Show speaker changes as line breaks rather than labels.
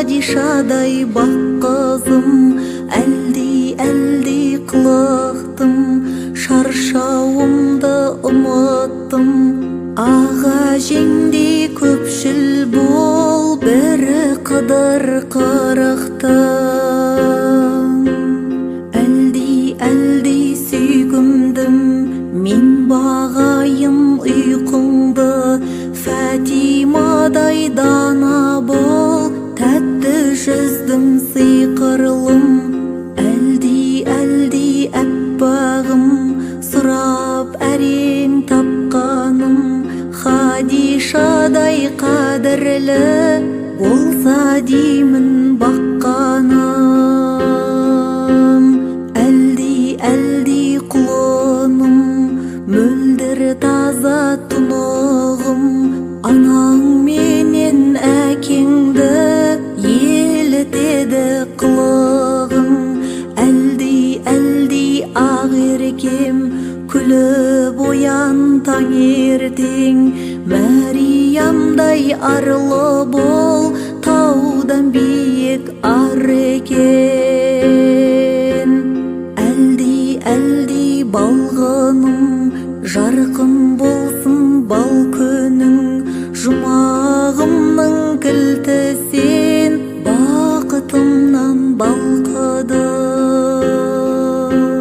хадишадай бақ қызым, әлди қылықтым, шаршауымды ұмыттым. Аға жеңдей көпшіл бол, бірі қыдыр қырықтың. Әлди сүйгімдім, мен бағайым ұйқыңды. Фатимадай дана бол, тәтті жүздің сиқырлым. Әлди әппағым, сұрап әрең тапқаным. Хадишадай қадірлі болса деймін баққаным. Әлди құлыным, мөлдір таза тұнығым. Анаң менен әкеңді елітеді қылығың. Әлди ақ еркем, күліп оян таң ертең. Мәриямдай арлы бол, таудан биік ар екен. Әлди балғыным, жарқын болсын бал күнің. Жұмағымның кілті